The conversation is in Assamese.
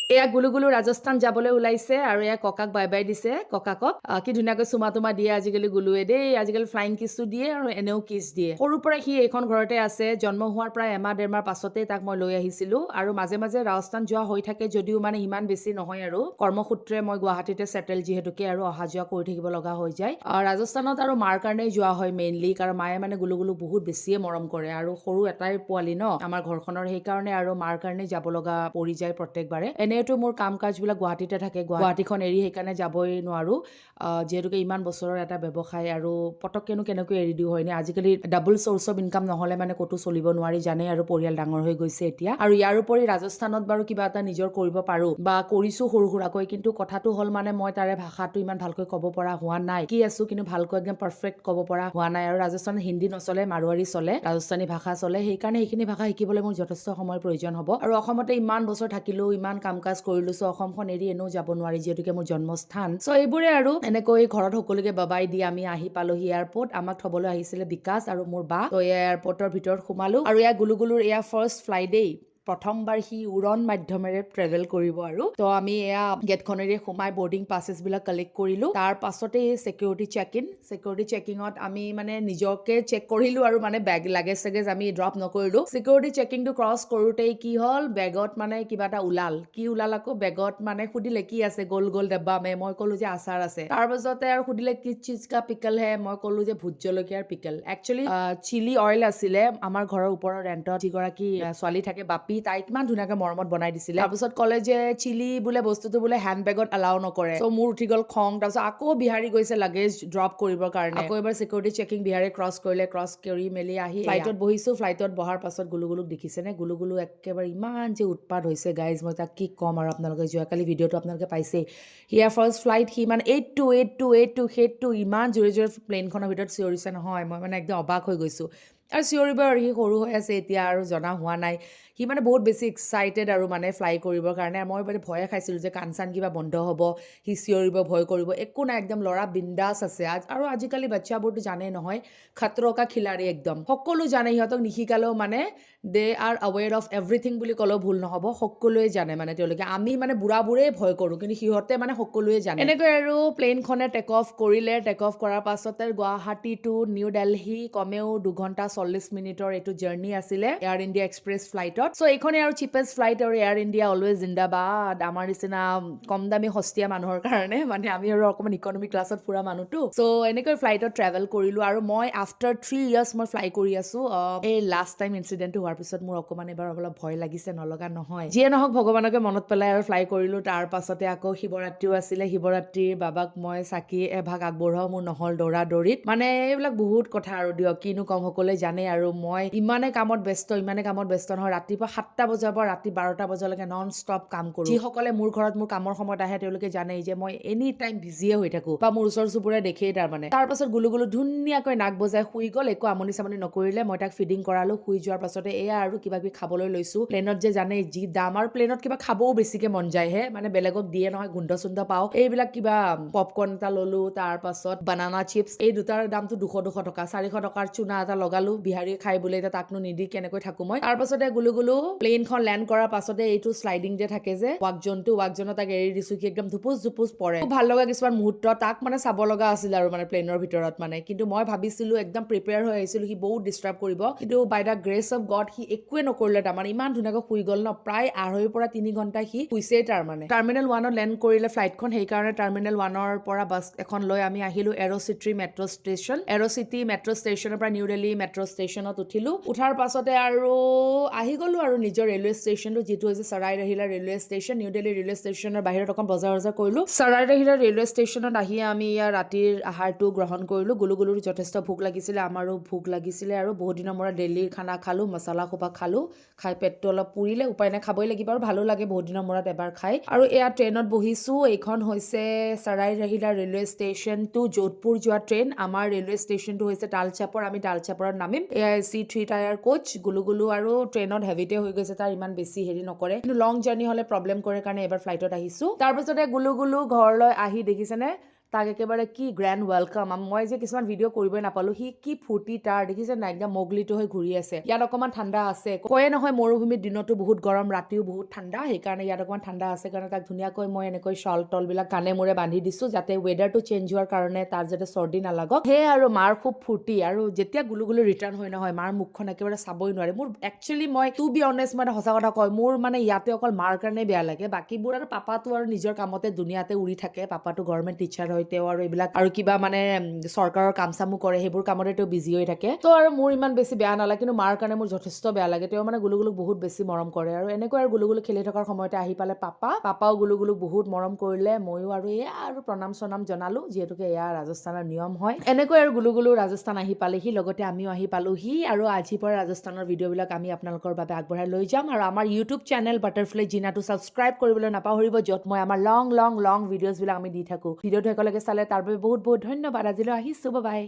এয়া গুলু গুলু ৰাজস্থান যাবলৈ ওলাইছে আৰু এয়া ককাক বাই বাই দিছে ককাকক কি ধুনীয়াকৈ চুমা তোমা দিয়ে আজিকালি গুলুৱে দেই আজিকালি ফ্লাইং কিছটো দিয়ে আৰু এনেও কিছ দিয়ে সৰুৰ পৰা সি এইখন ঘৰতে আছে জন্ম হোৱাৰ প্ৰায় এমাহ ডেৰমাহ পাছতে তাক মই লৈ আহিছিলো আৰু মাজে মাজে ৰাজস্থান যোৱা হৈ থাকে যদিও মানে ইমান বেছি নহয় আৰু কৰ্মসূত্ৰে মই গুৱাহাটীতে সেটেল যিহেতুকে আৰু অহা যোৱা কৰি থাকিব লগা হৈ যায় ৰাজস্থানত আৰু মাৰ কাৰণেই যোৱা হয় মেইনলি কাৰণ মায়ে মানে গুলু গুলু বহুত বেছিয়ে মৰম কৰে আৰু সৰু এটাই পোৱালি ন আমাৰ ঘৰখনৰ সেইকাৰণে আৰু মাৰ কাৰণে যাব লগা পৰি যায় প্ৰত্যেকবাৰে এনেটো মোৰ কাম কাজবিলাক গুৱাহাটীতে থাকে গুৱাহাটীখন এৰি সেইকাৰণে যাবই নোৱাৰো যিহেতুকে ইমান বছৰৰ এটা ব্যৱসায় আৰু পটককেনো কেনেকৈ এৰি দিও হয়নে আজিকালি ডাবল চ'ৰ্চ অফ ইনকাম নহলে মানে ক'তো চলিব নোৱাৰি জানে আৰু পৰিয়াল ডাঙৰ হৈ গৈছে এতিয়া আৰু ইয়াৰ উপৰি ৰাজস্থানত বাৰু কিবা এটা নিজৰ কৰিব পাৰো বা কৰিছো সৰু সুৰাকৈ কিন্তু কথাটো হ'ল মানে মই তাৰে ভাষাটো ইমান ভালকৈ ক'ব পৰা হোৱা নাই কি আছো কিন্তু ভালকৈ একদম পাৰফেক্ট ক'ব পৰা হোৱা নাই আৰু ৰাজস্থানত হিন্দী নচলে মাৰোৱাৰী চলে ৰাজস্থানী ভাষা চলে সেইকাৰণে সেইখিনি ভাষা শিকিবলৈ মোৰ যথেষ্ট সময়ৰ প্ৰয়োজন হ'ব আৰু অসমতে ইমান বছৰ থাকিলো ইমান কাম কাজ কৰিলো চ অসমখন এৰি এনেও যাব নোৱাৰি যিহেতুকে মোৰ জন্মস্থান চ এইবোৰে আৰু এনেকৈ ঘৰত সকলোকে বাবাই দি আমি আহি পালোহি এয়াৰপৰ্ট আমাক থবলৈ আহিছিলে বিকাশ আৰু মোৰ বা তো এয়াৰপৰ্টৰ ভিতৰত সোমালো আৰু এয়া গুলু গুলুৰ এয়া ফাৰ্ষ্ট ফ্লাইটেই প্ৰথমবাৰ সি উৰণ মাধ্যমেৰে ট্ৰেভেল কৰিব আৰু তো আমি এয়া গেটখনেৰে সোমাই বৰ্ডিং পাছেছ বিলাক কালেক্ট কৰিলো তাৰ পাছতে সিকিউৰিটি চেকিঙত আমি মানে নিজকে চেক কৰিলো আৰু মানে বেগ লাগেজ চেগেজ আমি ড্ৰপ নকৰিলো সিকিউৰিটি চেকিংটো ক্ৰছ কৰোতেই কি হ'ল বেগত মানে কিবা এটা ওলাল আকৌ বেগত মানে সুধিলে কি আছে গোল গোল ডাব্বা মে মই ক'লো যে আচাৰ আছে তাৰ পাছতে আৰু সুধিলে কি চিজ কা পিকল হে মই ক'লো যে ভোট জলকীয়াৰ পিকল একচুৱেলি চিলি অইল আছিলে আমাৰ ঘৰৰ ওপৰৰ ৰেণ্টত যিগৰাকী ছোৱালী থাকে বাপি তাই কিমান ধুনীয়াকে মৰমত বনাই দিছিলে তাৰপিছত ক'লে যে চিলি বোলে বস্তুটো বোলে হেণ্ড বেগত এলাও নকৰে ত' মোৰ উঠি গ'ল খং তাৰপিছত আকৌ বিহাৰী গৈছে লাগেজ ড্ৰপ কৰিবৰ কাৰণে আকৌ এবাৰ সিকিউৰিটি চেকিং বিহাৰী ক্ৰছ কৰি মেলি আহি ফ্লাইটত বহিছো ফ্লাইটত বহাৰ পাছত গুলু গুলুক দেখিছেনে গুলু গুলু একেবাৰে ইমান যে উৎপাত হৈছে গাইজ মই তাক কি ক'ম আৰু আপোনালোকে যোৱাকালি ভিডিঅ'টো আপোনালোকে পাইছেই হিয়াৰ ফাৰ্ষ্ট ফ্লাইট সি মানে 82 সেইটো ইমান জোৰে জোৰে প্লেনখনৰ ভিতৰত চিঞৰিছে নহয় মই মানে একদম অবাক হৈ গৈছো আৰু চিঞৰিব আৰু সি সৰু হৈ আছে এতিয়া আৰু জনা হোৱা নাই সি মানে বহুত বেছি এক্সাইটেড আৰু মানে ফ্লাই কৰিবৰ কাৰণে মই মানে ভয়ে খাইছিলোঁ যে কাণ চান কিবা বন্ধ হ'ব সি চিঞৰিব ভয় কৰিব একো নাই একদম ল'ৰা বিন্দাছ আছে আৰু আজিকালি বাচ্চাবোৰতো জানেই নহয় খতৰো কা খিলাড়ী একদম সকলো জানে সিহঁতক নিশিকালেও মানে দে আৰ আৱেৰ অফ এভৰিথিং বুলি ক'লেও ভুল নহ'ব সকলোৱে জানে মানে তেওঁলোকে আমি মানে বুঢ়াবোৰেই ভয় কৰোঁ কিন্তু সিহঁতে মানে সকলোৱে জানে এনেকৈ আৰু প্লেনখনে টেক অফ কৰাৰ পাছতে গুৱাহাটী টু নিউ দিল্লী কমেও 2 ঘণ্টা 40 মিনিটৰ এইটো জাৰ্নি আছিলে এয়াৰ ইণ্ডিয়া এক্সপ্ৰেছ ফ্লাইটত চ' এইখনে আৰু চিপেষ্ট ফ্লাইট আৰু এয়াৰ ইণ্ডিয়া অলৱেজ জিন্দাবাদ আমাৰ নিচিনা কম দামী সস্তীয়া মানুহৰ কাৰণে মানে আমি আৰু অকণমান ইকনমি ক্লাছত ফুৰা মানুহটো চ' এনেকৈ ফ্লাইটত ট্ৰেভেল কৰিলো আৰু মই আফটাৰ 3 ইয়াৰ্ছ মই ফ্লাই কৰি আছো এই লাষ্ট টাইম ইনচিডেণ্টটো হোৱাৰ পিছত মোৰ অকণমান এবাৰ অলপ ভয় লাগিছে নলগা নহয় যিয়ে নহওক ভগৱানকে মনত পেলাই আৰু ফ্লাই কৰিলো তাৰ পাছতে আকৌ শিৱৰাত্ৰিও আছিলে শিৱৰাত্ৰিৰ বাবাক মই চাকি এভাগ আগবঢ়াও মোৰ নহল দৌৰা দৌৰিত মানে এইবিলাক বহুত কথা আৰু দিয়ক কিনো কম সকলোৱে জানে আৰু মই ইমানে কামত ব্যস্ত নহয় ৰাতিপুৱা 7টা বজাৰ পৰা ৰাতি 12টা বজালৈকে নন ষ্টপ কাম কৰো যিসকলে মোৰ ঘৰত মোৰ কামৰ সময়ত আহে তেওঁলোকে জানেই যে মই এনি টাইম বিজিয়ে হৈ থাকো বা মোৰ ওচৰ চুবুৰীয়া দেখেই তাৰ পাছত গুলু গুলু ধুনীয়াকৈ নাক বজাই শুই গ'ল একো আমনি চামনি নকৰিলে মই তাক ফিডিং কৰালো শুই যোৱাৰ পাছতে এয়া আৰু কিবা কিবি খাবলৈ লৈছো প্লেনত যে জানেই যি দাম আৰু প্লেনত কিবা খাবও বেছিকে মন যায় হে মানে বেলেগক দিয়ে নহয় গোন্ধ চুন্ধ পাওঁ এইবিলাক কিবা পপকৰ্ন এটা ললো তাৰ পাছত বানানা চিপছ এই দুটাৰ দামটো 200 টকা 400 টকাৰ চুনা এটা লগালো বিহাৰী খাই বোলে এতিয়া তাকনো নিদি কেনেকৈ থাকো মই তাৰ পাছতে গুলু গুলু প্লেনখন লেণ্ড কৰাৰ পাছতে এইটো শ্লাইডিং যে থাকে যে ৱাকজনত তাক এৰি দিছো কি একদম ধুপুচ পৰে খুব ভাল লগা কিছুমান মুহূৰ্ত তাক মানে চাব লগা আছিল আৰু মানে প্লেনৰ ভিতৰত মানে কিন্তু মই ভাবিছিলো একদম প্ৰিপেয়াৰ হৈ আহিছিলো সি বহুত ডিষ্টাৰ্ব কৰিব কিন্তু by the grace of God সি একোৱে নকৰিলে তাৰমানে ইমান ধুনীয়াকৈ শুই গ'ল ন প্ৰায় 2.5 পৰা 3 ঘণ্টা সি শুইছেই তাৰমানে টাৰ্মিনেল 1ত লেণ্ড কৰিলে ফ্লাইটখন সেইকাৰণে টাৰ্মিনেল 1ৰ পৰা বাছ এখন লৈ আমি আহিলো এৰ'চিটি মেট্ৰ' ষ্টেচনৰ পৰা নিউ দিল্লী মেট্ৰ' ষ্টেচনত উঠাৰ পাছতে আৰু আহি গ'লো আৰু নিজৰ ৰেলৱে ষ্টেচনটো যিটো হৈছে চৰাই ৰহিলা railway station new Delhi railway ষ্টেচনৰ বাহিৰত অকণ বজাৰ কৰিলো চৰাই ৰহিলা ৰেলৱে ষ্টেচনত আহি আমি ইয়াৰ ৰাতিৰ আহাৰটো গ্ৰহণ কৰিলো গুলুৰ যথেষ্ট ভোক লাগিছিলে আমাৰো ভোক লাগিছিলে আৰু বহুত দিনৰ মূৰত দিল্লীৰ খানা খালো মছলা খোপা খালো খাই পেটটো অলপ পুৰিলে উপায় নাই খাবই লাগিব আৰু ভালো লাগে বহুত দিনৰ মূৰত এবাৰ খাই আৰু এয়া ট্ৰেইনত বহিছো এইখন হৈছে চৰাই ৰহিলা ৰেলৱে ষ্টেচন টু যোধপুৰ যোৱা ট্ৰেইন আমাৰ ৰেলৱে ষ্টেচনটো হৈছে তালচাপৰ আমি তালচাপৰত নামিম এয়া C3 টায়াৰ কোচ গুলু আৰু ট্ৰেইনত হেভিতে হৈ গৈছে তাৰ ইমান বেছি হেৰি নকৰে কিন্তু লং জাৰ্নি হলে প্ৰব্লেম কৰে কাৰণে এবাৰ ফ্লাইটত আহিছো তাৰ পিছতে গুলু ঘৰলৈ আহি দেখিছেনে তাক একেবাৰে কি গ্ৰেণ্ড ৱেলকাম। মই যে কিছুমান ভিডিঅ' কৰিবই নাপালো, সি কি ফূৰ্তি তাৰ, দেখিছে নাই, একদম মগলিটো হৈ ঘূৰি আছে। ইয়াত অকণমান ঠাণ্ডা আছে, কয়ে নহয় মৰুভূমিত দিনতো বহুত গৰম, ৰাতিও বহুত ঠাণ্ডা, সেইকাৰণে ইয়াত অকণমান ঠাণ্ডা আছে কাৰণে তাক ধুনীয়াকৈ মই এনেকৈ শ্বল তলবিলাক কাণে মূৰে বান্ধি দিছো, যাতে ৱেডাৰটো চেঞ্জ হোৱাৰ কাৰণে তাৰ যাতে চৰ্দি নালাগক। সেয়ে আৰু মাৰ খুব ফূৰ্তি। আৰু যেতিয়া গুলুগুলু ৰিটাৰ্ণ হয় নহয়, মাৰ মুখখন একেবাৰে চাবই নোৱাৰে। মোৰ একচুৱেলি মই টু বি অনেষ্ট, মই সঁচা কথা কয়, মোৰ মানে ইয়াতে অকল মাৰ কাৰণে বেয়া লাগে, বাকীবোৰ আৰু পাপাটো আৰু নিজৰ কামতে দুনিয়াতে উৰি থাকে। পাপাটো গভৰ্ণমেণ্ট টিচাৰ হয়, তেওঁ আৰু এইবিলাক আৰু কিবা মানে চৰকাৰৰ কাম চামো কৰে, সেইবোৰ কামতে তেওঁ বিজি হৈ থাকে। তো আৰু মোৰ ইমান বেছি বেয়া নালাগে, কিন্তু মাৰ কাৰণে মোৰ যথেষ্ট বেয়া লাগে। তেওঁ মানে গুলুগুলুক বহুত বেছি মৰম কৰে। আৰু এনেকৈ আৰু গুলুগুলু খেলি থকাৰ সময়তে আহি পালে পাপাও গুলুগুলুক বহুত মৰম কৰিলে। ময়ো আৰু এয়া আৰু প্ৰণাম চনাম জনালো, যিহেতুকে এয়া ৰাজস্থানৰ নিয়ম হয়। এনেকৈ আৰু গুলুগুলু ৰাজস্থান আহি পালেহি, লগতে আমিও আহি পালোহি। আৰু আজিৰ পৰা ৰাজস্থানৰ ভিডিঅ'বিলাক আমি আপোনালোকৰ বাবে আগবঢ়াই লৈ যাম। আৰু আমাৰ ইউটিউব চেনেল বাটাৰফ্লাই জিনাটো ছাবস্ক্ৰাইব কৰিবলৈ নাপাহৰিব, য'ত মই আমাৰ লং ভিডিঅ'জবিলাক আমি দি থাকোঁ। ভিডিঅ'টো একেলগে চালে তাৰ বাবে বহুত বহুত ধন্যবাদ। আজিলৈ আহিছোঁ, বাই বাই।